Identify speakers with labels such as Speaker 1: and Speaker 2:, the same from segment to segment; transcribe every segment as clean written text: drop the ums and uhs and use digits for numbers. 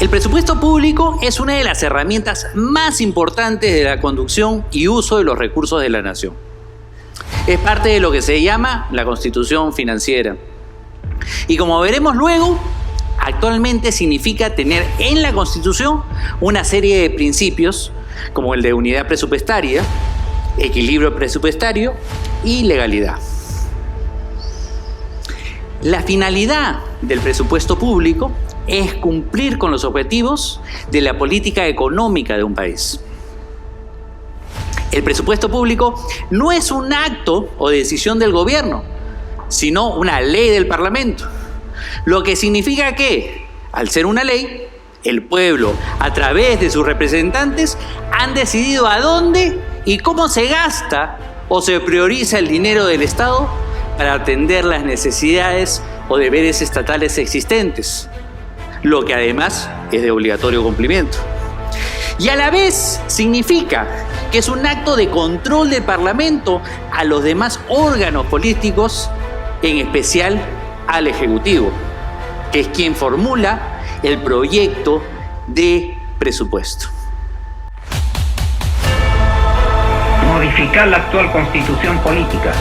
Speaker 1: El presupuesto público es una de las herramientas más importantes de la conducción y uso de los recursos de la nación. Es parte de lo que se llama la Constitución Financiera. Y como veremos luego, actualmente significa tener en la Constitución una serie de principios como el de unidad presupuestaria, equilibrio presupuestario y legalidad. La finalidad del presupuesto público es cumplir con los objetivos de la política económica de un país. El presupuesto público no es un acto o decisión del gobierno, sino una ley del Parlamento. Lo que significa que, al ser una ley, el pueblo, a través de sus representantes, han decidido a dónde y cómo se gasta o se prioriza el dinero del Estado para atender las necesidades o deberes estatales existentes, lo que además es de obligatorio cumplimiento. Y a la vez significa que es un acto de control del Parlamento a los demás órganos políticos, en especial al Ejecutivo, que es quien formula el proyecto de presupuesto.
Speaker 2: Modificar la actual constitución política.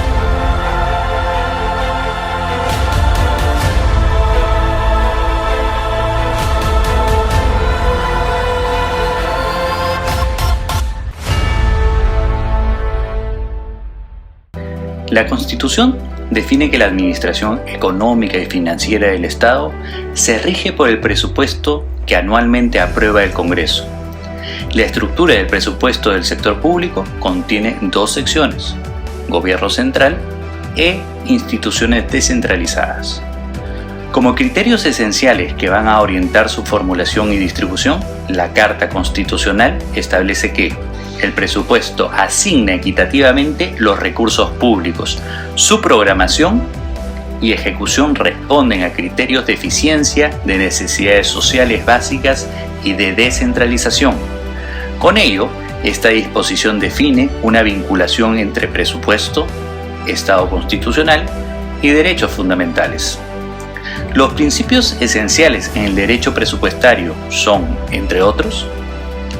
Speaker 3: La Constitución define que la administración económica y financiera del Estado se rige por el presupuesto que anualmente aprueba el Congreso. La estructura del presupuesto del sector público contiene dos secciones: gobierno central e instituciones descentralizadas. Como criterios esenciales que van a orientar su formulación y distribución, la Carta Constitucional establece que el presupuesto asigna equitativamente los recursos públicos. Su programación y ejecución responden a criterios de eficiencia, de necesidades sociales básicas y de descentralización. Con ello, esta disposición define una vinculación entre presupuesto, Estado constitucional y derechos fundamentales. Los principios esenciales en el derecho presupuestario son, entre otros,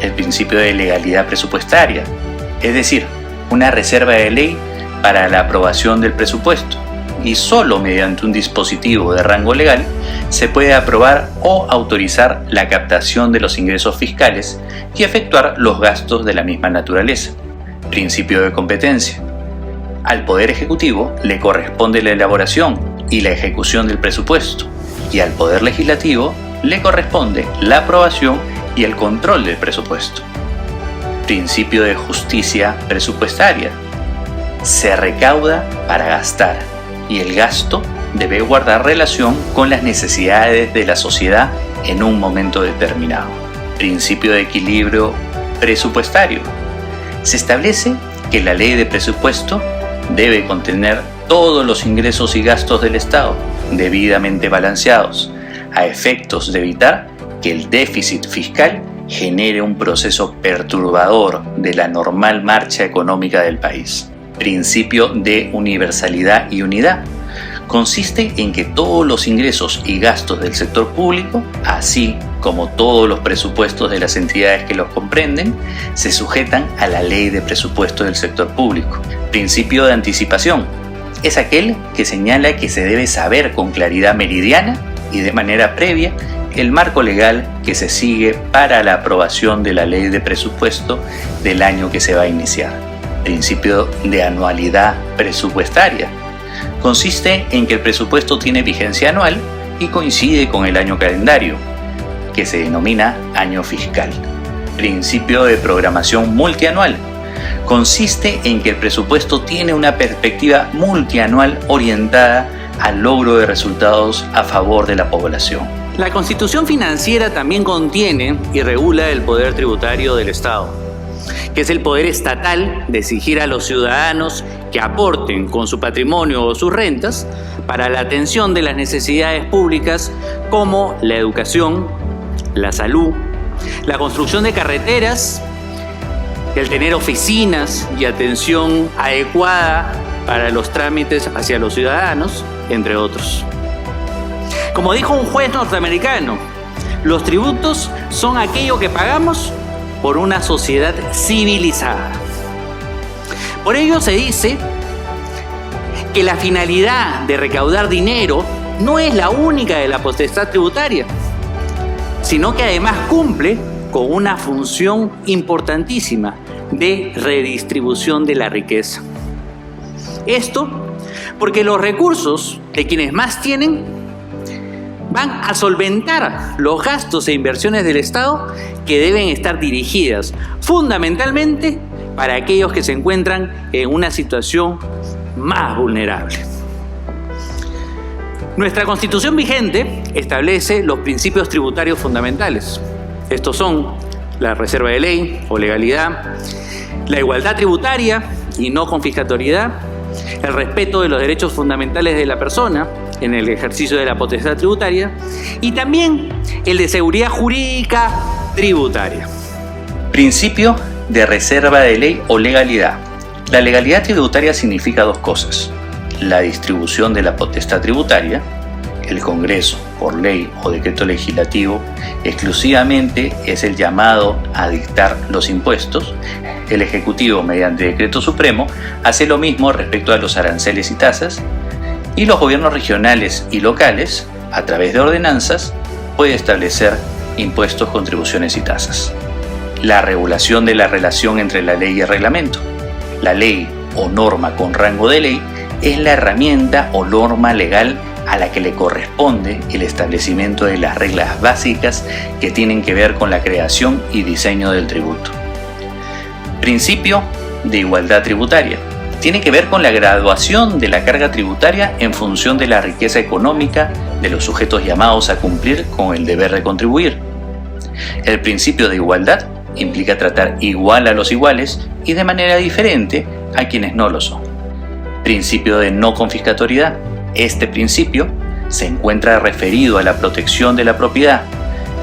Speaker 3: el principio de legalidad presupuestaria, es decir, una reserva de ley para la aprobación del presupuesto, y solo mediante un dispositivo de rango legal se puede aprobar o autorizar la captación de los ingresos fiscales y efectuar los gastos de la misma naturaleza. Principio de competencia. Al Poder Ejecutivo le corresponde la elaboración y la ejecución del presupuesto, y al Poder Legislativo le corresponde la aprobación y el control del presupuesto. Principio de justicia presupuestaria. Se recauda para gastar y el gasto debe guardar relación con las necesidades de la sociedad en un momento determinado. Principio de equilibrio presupuestario. Se establece que la ley de presupuesto debe contener todos los ingresos y gastos del Estado, debidamente balanceados, a efectos de evitar que el déficit fiscal genere un proceso perturbador de la normal marcha económica del país. Principio de universalidad y unidad. Consiste en que todos los ingresos y gastos del sector público, así como todos los presupuestos de las entidades que los comprenden, se sujetan a la ley de presupuesto del sector público. Principio de anticipación. Es aquel que señala que se debe saber con claridad meridiana y de manera previa el marco legal que se sigue para la aprobación de la ley de presupuesto del año que se va a iniciar. Principio de anualidad presupuestaria. Consiste en que el presupuesto tiene vigencia anual y coincide con el año calendario, que se denomina año fiscal. Principio de programación multianual. Consiste en que el presupuesto tiene una perspectiva multianual orientada al logro de resultados a favor de la población.
Speaker 1: La Constitución Financiera también contiene y regula el poder tributario del Estado, que es el poder estatal de exigir a los ciudadanos que aporten con su patrimonio o sus rentas para la atención de las necesidades públicas como la educación, la salud, la construcción de carreteras, el tener oficinas y atención adecuada para los trámites hacia los ciudadanos, entre otros. Como dijo un juez norteamericano, Los tributos son aquello que pagamos por una sociedad civilizada. Por ello se dice que la finalidad de recaudar dinero no es la única de la potestad tributaria, sino que además cumple con una función importantísima de redistribución de la riqueza. Esto porque los recursos de quienes más tienen van a solventar los gastos e inversiones del Estado que deben estar dirigidas fundamentalmente para aquellos que se encuentran en una situación más vulnerable. Nuestra Constitución vigente establece los principios tributarios fundamentales. Estos son la reserva de ley o legalidad, la igualdad tributaria y no confiscatoriedad, el respeto de los derechos fundamentales de la persona en el ejercicio de la potestad tributaria y también el de seguridad jurídica tributaria.
Speaker 3: Principio de reserva de ley o legalidad. La legalidad tributaria significa dos cosas: la distribución de la potestad tributaria. El Congreso, por ley o decreto legislativo, exclusivamente es el llamado a dictar los impuestos. El Ejecutivo, mediante decreto supremo, hace lo mismo respecto a los aranceles y tasas. Y los gobiernos regionales y locales, a través de ordenanzas, puede establecer impuestos, contribuciones y tasas. La regulación de la relación entre la ley y el reglamento. La ley o norma con rango de ley es la herramienta o norma legal a la que le corresponde el establecimiento de las reglas básicas que tienen que ver con la creación y diseño del tributo. Principio de igualdad tributaria. Tiene que ver con la graduación de la carga tributaria en función de la riqueza económica de los sujetos llamados a cumplir con el deber de contribuir. El principio de igualdad implica tratar igual a los iguales y de manera diferente a quienes no lo son. Principio de no confiscatoriedad. Este principio se encuentra referido a la protección de la propiedad,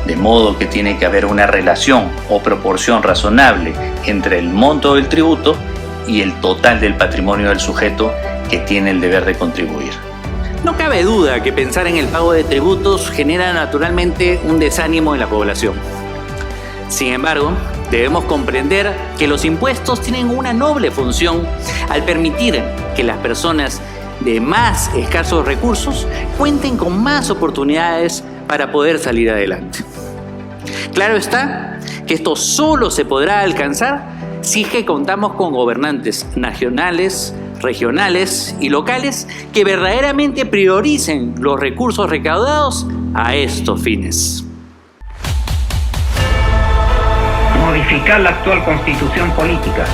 Speaker 3: de modo que tiene que haber una relación o proporción razonable entre el monto del tributo y el total del patrimonio del sujeto que tiene el deber de contribuir.
Speaker 1: No cabe duda que pensar en el pago de tributos genera naturalmente un desánimo en la población. Sin embargo, debemos comprender que los impuestos tienen una noble función al permitir que las personas de más escasos recursos cuenten con más oportunidades para poder salir adelante. Claro está que esto solo se podrá alcanzar si es que contamos con gobernantes nacionales, regionales y locales que verdaderamente prioricen los recursos recaudados a estos fines.
Speaker 2: Modificar la actual constitución política